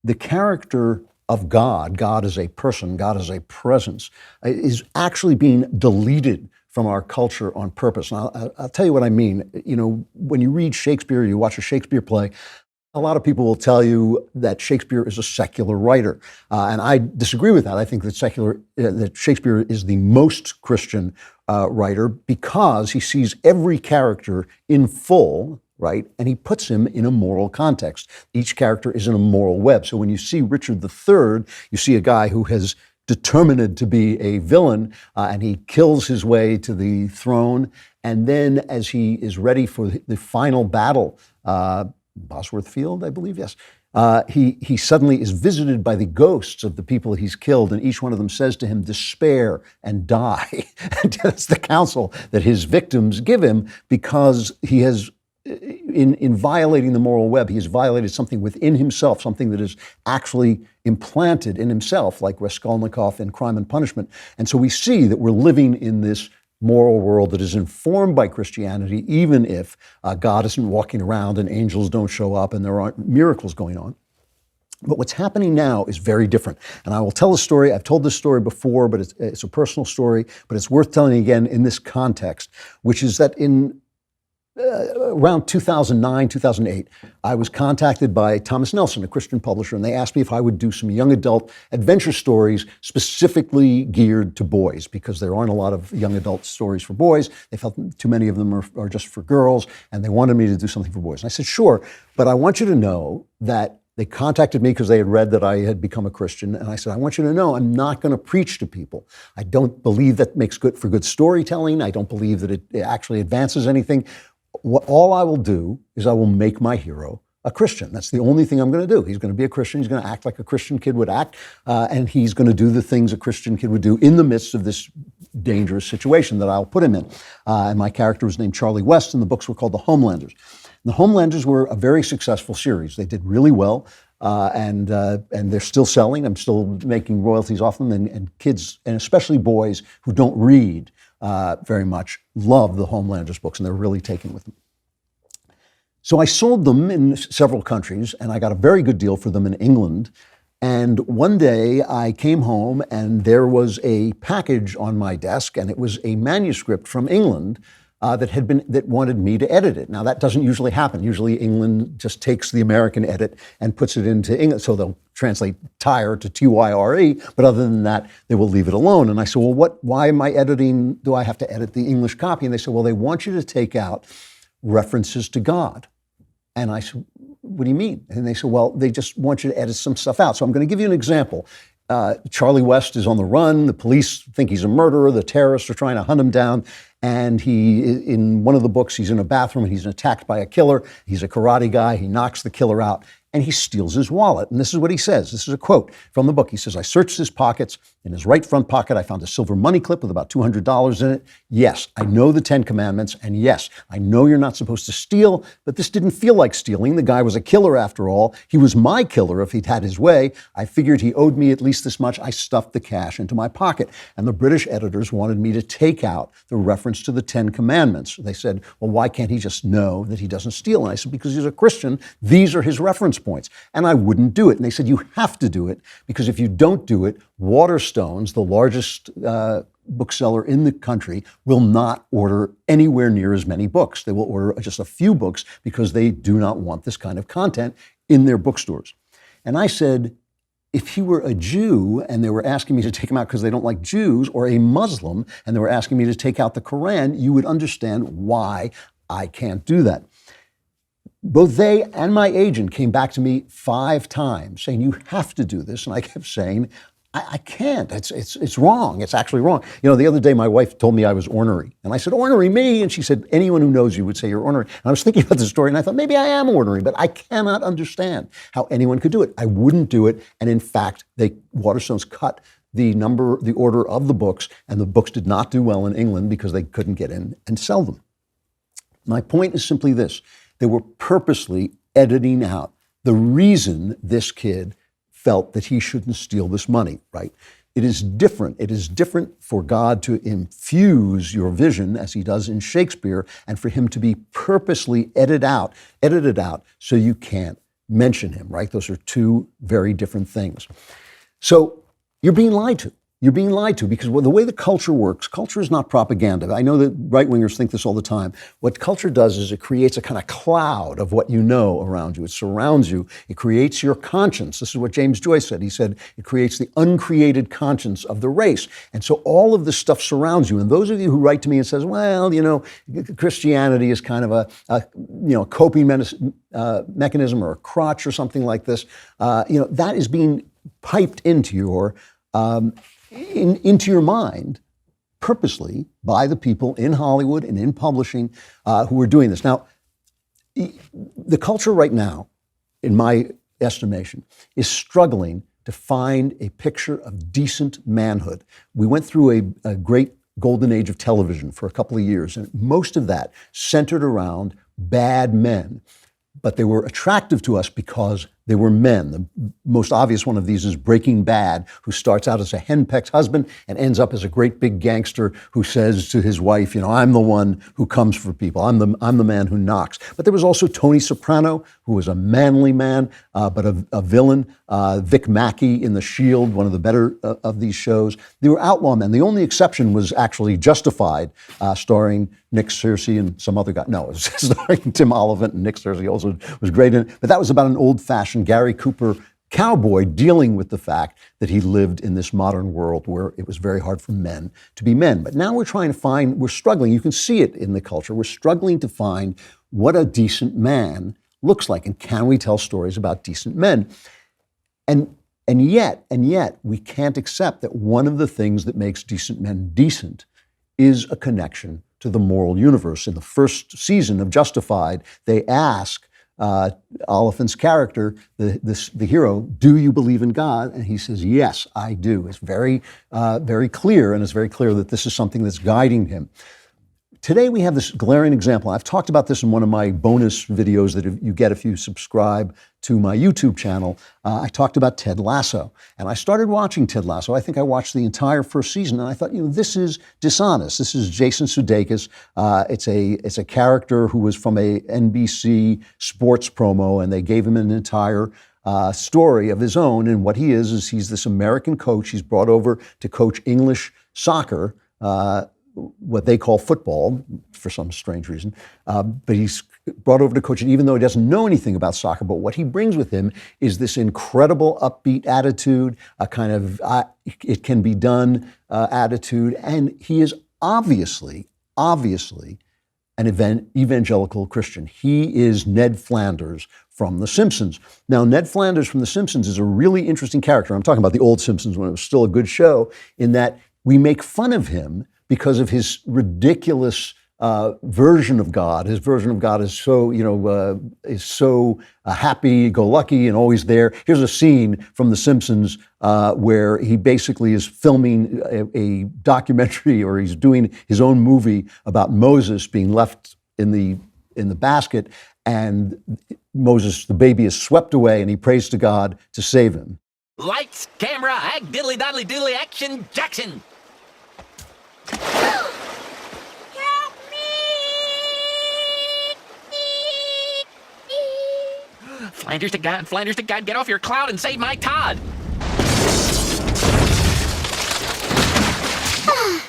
the character of God, God as a person, God as a presence, is actually being deleted from our culture on purpose. And I'll tell you what I mean. You know, when you read Shakespeare, you watch a Shakespeare play, a lot of people will tell you that Shakespeare is a secular writer, and I disagree with that. I think that that Shakespeare is the most Christian writer because he sees every character in full, right? And he puts him in a moral context. Each character is in a moral web. So when you see Richard III, you see a guy who has determined to be a villain, and he kills his way to the throne. And then as he is ready for the final battle, Bosworth Field, I believe, yes. He suddenly is visited by the ghosts of the people he's killed, and each one of them says to him, despair and die. And that's the counsel that his victims give him because he has, in violating the moral web, he has violated something within himself, something that is actually implanted in himself, like Raskolnikov in Crime and Punishment. And so we see that we're living in this moral world that is informed by Christianity, even if God isn't walking around and angels don't show up and there aren't miracles going on. But what's happening now is very different. And I will tell a story. I've told this story before, but it's a personal story, but it's worth telling again in this context, which is that in around 2009, 2008, I was contacted by Thomas Nelson, a Christian publisher, and they asked me if I would do some young adult adventure stories specifically geared to boys, because there aren't a lot of young adult stories for boys. They felt too many of them are just for girls, and they wanted me to do something for boys. And I said, sure, but I want you to know that they contacted me because they had read that I had become a Christian. And I said, I want you to know I'm not going to preach to people. I don't believe that makes good for good storytelling. I don't believe that it actually advances anything. All I will do is I will make my hero a Christian. That's the only thing I'm going to do. He's going to be a Christian. He's going to act like a Christian kid would act. And he's going to do the things a Christian kid would do in the midst of this dangerous situation that I'll put him in. And my character was named Charlie West, and the books were called The Homelanders. And The Homelanders were a very successful series. They did really well. And they're still selling. I'm still making royalties off them. And kids, and especially boys who don't read very much, love the Homelanders books, and they're really taken with them. So I sold them in several countries, and I got a very good deal for them in England. And one day I came home, and there was a package on my desk, and it was a manuscript from England that wanted me to edit it. Now, that doesn't usually happen. Usually England just takes the American edit and puts it into English. So they'll translate tire to Tyre, but other than that, they will leave it alone. And I said, well, why am I editing? Do I have to edit the English copy? And they said, well, they want you to take out references to God. And I said, what do you mean? And they said, well, they just want you to edit some stuff out. So I'm going to give you an example. Charlie West is on the run. The police think he's a murderer. The terrorists are trying to hunt him down. And in one of the books, he's in a bathroom and he's attacked by a killer. He's a karate guy. He knocks the killer out and he steals his wallet. And this is what he says. This is a quote from the book. He says, I searched his pockets. In his right front pocket, I found a silver money clip with about $200 in it. Yes, I know the 10 Commandments. And yes, I know you're not supposed to steal, but this didn't feel like stealing. The guy was a killer after all. He was my killer if he'd had his way. I figured he owed me at least this much. I stuffed the cash into my pocket. And the British editors wanted me to take out the reference to the 10 Commandments. They said, well, why can't he just know that he doesn't steal? And I said, because he's a Christian, these are his reference points. And I wouldn't do it. And they said, you have to do it, because if you don't do it, Waterstones, the largest bookseller in the country, will not order anywhere near as many books. They will order just a few books because they do not want this kind of content in their bookstores. And I said, if he were a Jew and they were asking me to take him out because they don't like Jews, or a Muslim and they were asking me to take out the Quran, you would understand why I can't do that. Both they and my agent came back to me 5 times saying, you have to do this. And I kept saying, I can't. It's wrong. It's actually wrong. You know, the other day my wife told me I was ornery. And I said, ornery me? And she said, anyone who knows you would say you're ornery. And I was thinking about the story and I thought, maybe I am ornery, but I cannot understand how anyone could do it. I wouldn't do it. And in fact, Waterstones cut the order of the books, and the books did not do well in England because they couldn't get in and sell them. My point is simply this. They were purposely editing out the reason this kid felt that he shouldn't steal this money, right? It is different. It is different for God to infuse your vision, as he does in Shakespeare, and for him to be purposely edited out so you can't mention him, right? Those are two very different things. So you're being lied to. You're being lied to because the way the culture works, culture is not propaganda. I know that right-wingers think this all the time. What culture does is it creates a kind of cloud of what you know around you. It surrounds you. It creates your conscience. This is what James Joyce said. He said it creates the uncreated conscience of the race. And so all of this stuff surrounds you. And those of you who write to me and says, well, you know, Christianity is kind of a coping mechanism or a crutch or something like this, that is being piped into your into your mind purposely by the people in Hollywood and in publishing who are doing this. Now, the culture right now, in my estimation, is struggling to find a picture of decent manhood. We went through a great golden age of television for a couple of years, and most of that centered around bad men. But they were attractive to us because they were men. The most obvious one of these is Breaking Bad, who starts out as a henpecked husband and ends up as a great big gangster who says to his wife, I'm the one who comes for people. I'm the man who knocks. But there was also Tony Soprano, who was a manly man, but a villain. Vic Mackey in The Shield, one of the better of these shows. They were outlaw men. The only exception was actually Justified, starring Nick Searcy and some other guy. No, it was starring Tim Oliphant, and Nick Searcy also was great in it. But that was about an old-fashioned Gary Cooper cowboy dealing with the fact that he lived in this modern world where it was very hard for men to be men. But now we're struggling. You can see it in the culture. We're struggling to find what a decent man looks like. And can we tell stories about decent men? And yet, we can't accept that one of the things that makes decent men decent is a connection to the moral universe. In the first season of Justified, they ask Oliphant's character, the hero, do you believe in God? And he says, yes, I do. It's very clear, and it's very clear that this is something that's guiding him. Today we have this glaring example. I've talked about this in one of my bonus videos that you get if you subscribe to my YouTube channel. I talked about Ted Lasso, and I started watching Ted Lasso. I think I watched the entire first season, and I thought, this is dishonest. This is Jason Sudeikis. It's a character who was from a NBC sports promo, and they gave him an entire story of his own. And what he is he's this American coach. He's brought over to coach English soccer, what they call football for some strange reason. But he's brought over to coach it, even though he doesn't know anything about soccer. But what he brings with him is this incredible upbeat attitude, a kind of it can be done attitude. And he is obviously an evangelical Christian. He is Ned Flanders from The Simpsons. Now, Ned Flanders from The Simpsons is a really interesting character. I'm talking about the old Simpsons when it was still a good show, in that we make fun of him because of his ridiculous version of God. His version of God is so happy-go-lucky and always there. Here's a scene from The Simpsons where he basically is filming a documentary, or he's doing his own movie about Moses being left in the basket, and Moses, the baby, is swept away, and he prays to God to save him. Lights, camera, act, diddly doddly doodly, action, Jackson! Help me! Flanders to God, get off your cloud and save my Todd!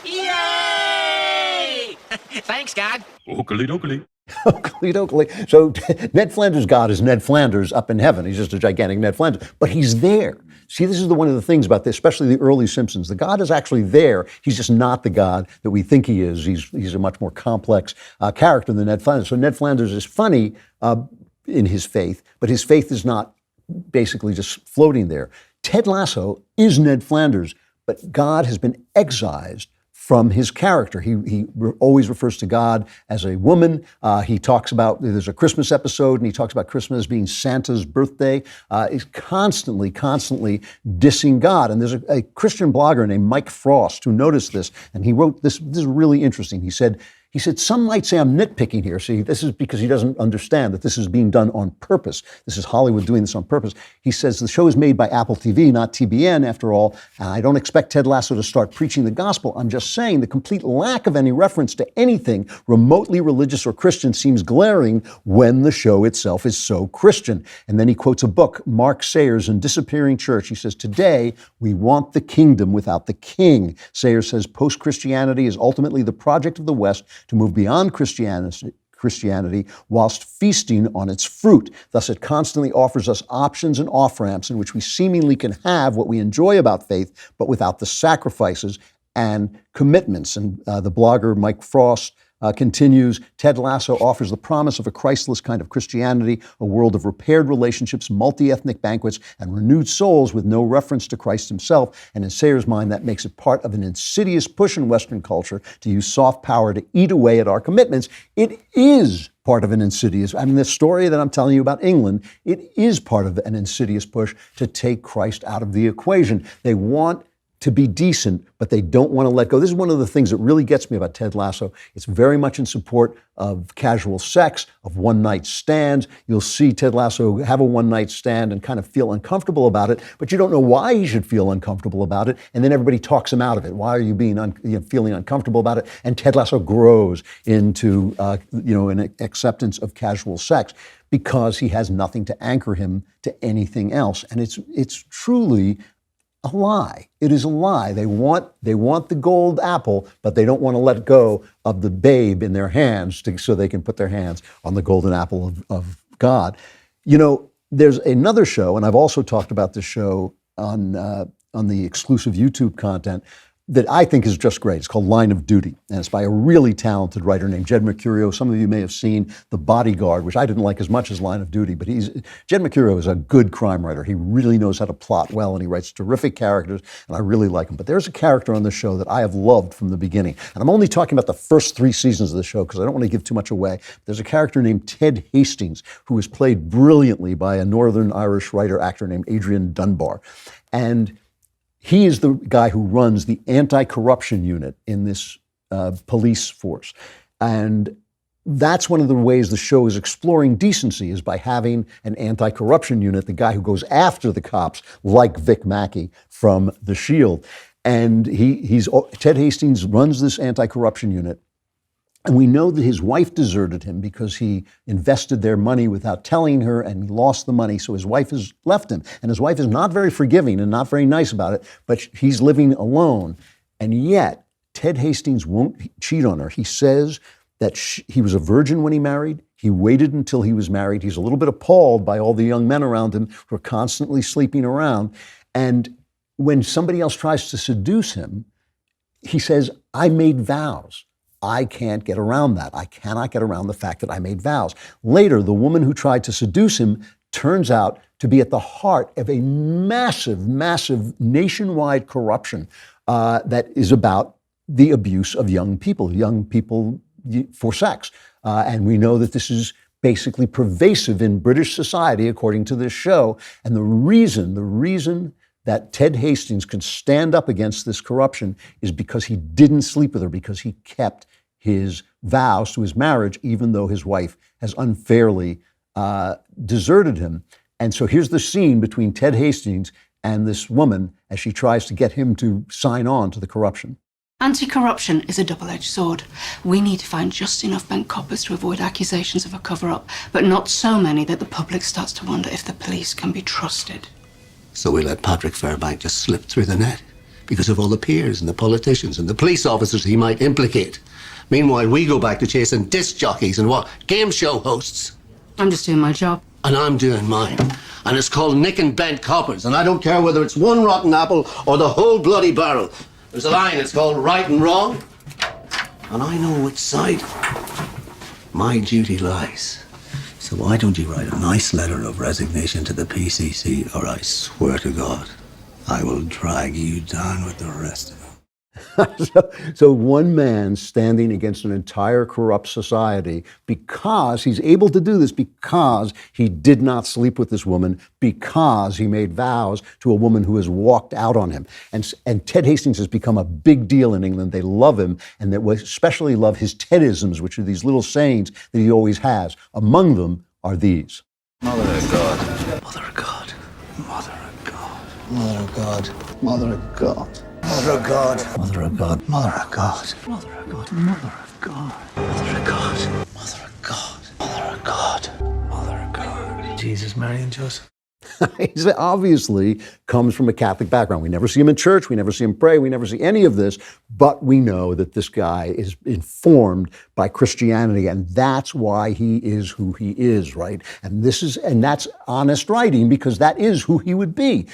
Yay! Thanks, God. Oakley dokley. Oakley dokley. So Ned Flanders' God is Ned Flanders up in heaven. He's just a gigantic Ned Flanders. But he's there. See, this is one of the things about this, especially the early Simpsons. The God is actually there. He's just not the God that we think he is. He's a much more complex character than Ned Flanders. So Ned Flanders is funny in his faith, but his faith is not basically just floating there. Ted Lasso is Ned Flanders, but God has been excised from his character. He always refers to God as a woman. He talks about, there's a Christmas episode, and he talks about Christmas being Santa's birthday. He's constantly dissing God. And there's a Christian blogger named Mike Frost who noticed this, and he wrote this. This is really interesting. He said He said, some might say I'm nitpicking here. See, this is because he doesn't understand that this is being done on purpose. This is Hollywood doing this on purpose. He says the show is made by Apple TV, not TBN, after all. And I don't expect Ted Lasso to start preaching the gospel. I'm just saying the complete lack of any reference to anything remotely religious or Christian seems glaring when the show itself is so Christian. And then he quotes a book, Mark Sayers' in Disappearing Church. He says, today we want the kingdom without the king. Sayers says post-Christianity is ultimately the project of the West to move beyond Christianity whilst feasting on its fruit. Thus, it constantly offers us options and off-ramps in which we seemingly can have what we enjoy about faith, but without the sacrifices and commitments. And the blogger Mike Frost continues, Ted Lasso offers the promise of a Christless kind of Christianity, a world of repaired relationships, multi-ethnic banquets, and renewed souls with no reference to Christ himself. And in Sayers' mind, that makes it part of an insidious push in Western culture to use soft power to eat away at our commitments. It is part of an insidious, I mean, the story that I'm telling you about England, it is part of an insidious push to take Christ out of the equation. They want to be decent, but they don't want to let go. This is one of the things that really gets me about Ted Lasso. It's very much in support of casual sex, of one-night stands. You'll see Ted Lasso have a one-night stand and kind of feel uncomfortable about it, but you don't know why he should feel uncomfortable about it, and then everybody talks him out of it. Why are you being feeling uncomfortable about it? And Ted Lasso grows into an acceptance of casual sex because he has nothing to anchor him to anything else. And it's truly a lie. It is a lie. They want the gold apple, but they don't want to let go of the babe in their hands so they can put their hands on the golden apple of God. You know, there's another show, and I've also talked about this show on the exclusive YouTube content that I think is just great. It's called Line of Duty, and it's by a really talented writer named Jed Mercurio. Some of you may have seen The Bodyguard, which I didn't like as much as Line of Duty, but Jed Mercurio is a good crime writer. He really knows how to plot well, and he writes terrific characters, and I really like him. But there's a character on the show that I have loved from the beginning, and I'm only talking about the first 3 seasons of the show because I don't want to give too much away. There's a character named Ted Hastings who is played brilliantly by a Northern Irish writer-actor named Adrian Dunbar, and he is the guy who runs the anti-corruption unit in this police force. And that's one of the ways the show is exploring decency, is by having an anti-corruption unit, the guy who goes after the cops, like Vic Mackey from The Shield. And Ted Hastings runs this anti-corruption unit. And we know that his wife deserted him because he invested their money without telling her, and he lost the money, so his wife has left him. And his wife is not very forgiving and not very nice about it, but he's living alone. And yet, Ted Hastings won't cheat on her. He says that he was a virgin when he married. He waited until he was married. He's a little bit appalled by all the young men around him who are constantly sleeping around. And when somebody else tries to seduce him, he says, I made vows. I can't get around that. I cannot get around the fact that I made vows. Later, the woman who tried to seduce him turns out to be at the heart of a massive, massive nationwide corruption that is about the abuse of young people for sex. And we know that this is basically pervasive in British society, according to this show. And the reason that Ted Hastings can stand up against this corruption is because he didn't sleep with her, because he kept his vows to his marriage, even though his wife has unfairly deserted him. And so here's the scene between Ted Hastings and this woman as she tries to get him to sign on to the corruption. Anti-corruption is a double-edged sword. We need to find just enough bent coppers to avoid accusations of a cover-up, but not so many that the public starts to wonder if the police can be trusted. So we let Patrick Fairbank just slip through the net because of all the peers and the politicians and the police officers he might implicate. Meanwhile, we go back to chasing disc jockeys and game show hosts. I'm just doing my job. And I'm doing mine. And it's called Nick and Bent Coppers. And I don't care whether it's one rotten apple or the whole bloody barrel. There's a line, it's called right and wrong. And I know which side my duty lies. So why don't you write a nice letter of resignation to the PCC, or I swear to God, I will drag you down with the rest of them. So one man standing against an entire corrupt society because he's able to do this because he did not sleep with this woman, because he made vows to a woman who has walked out on him. And Ted Hastings has become a big deal in England. They love him, and they especially love his Tedisms, which are these little sayings that he always has. Among them are these. Mother of God. Mother of God. Mother of God. Mother of God. Mother of God. Mother of God. Mother of God. Mother of God. Mother of God. Mother of God. Mother of God. Mother of God. Mother of God. Mother of God. Jesus, Mary, and Joseph. He obviously comes from a Catholic background. We never see him in church. We never see him pray. We never see any of this. But we know that this guy is informed by Christianity, and that's why he is who he is, right? And that's honest writing, because that is who he would be.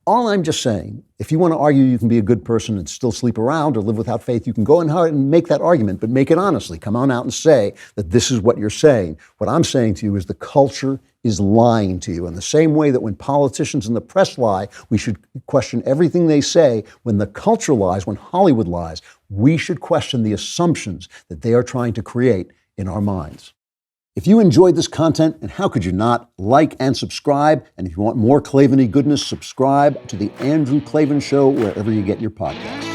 All I'm just saying, if you want to argue you can be a good person and still sleep around or live without faith, you can go ahead and make that argument, but make it honestly. Come on out and say that this is what you're saying. What I'm saying to you is the culture is lying to you. In the same way that when politicians and the press lie, we should question everything they say. When the culture lies, when Hollywood lies, we should question the assumptions that they are trying to create in our minds. If you enjoyed this content, and how could you not, like and subscribe. And if you want more Klavan-y goodness, subscribe to The Andrew Klavan Show wherever you get your podcasts.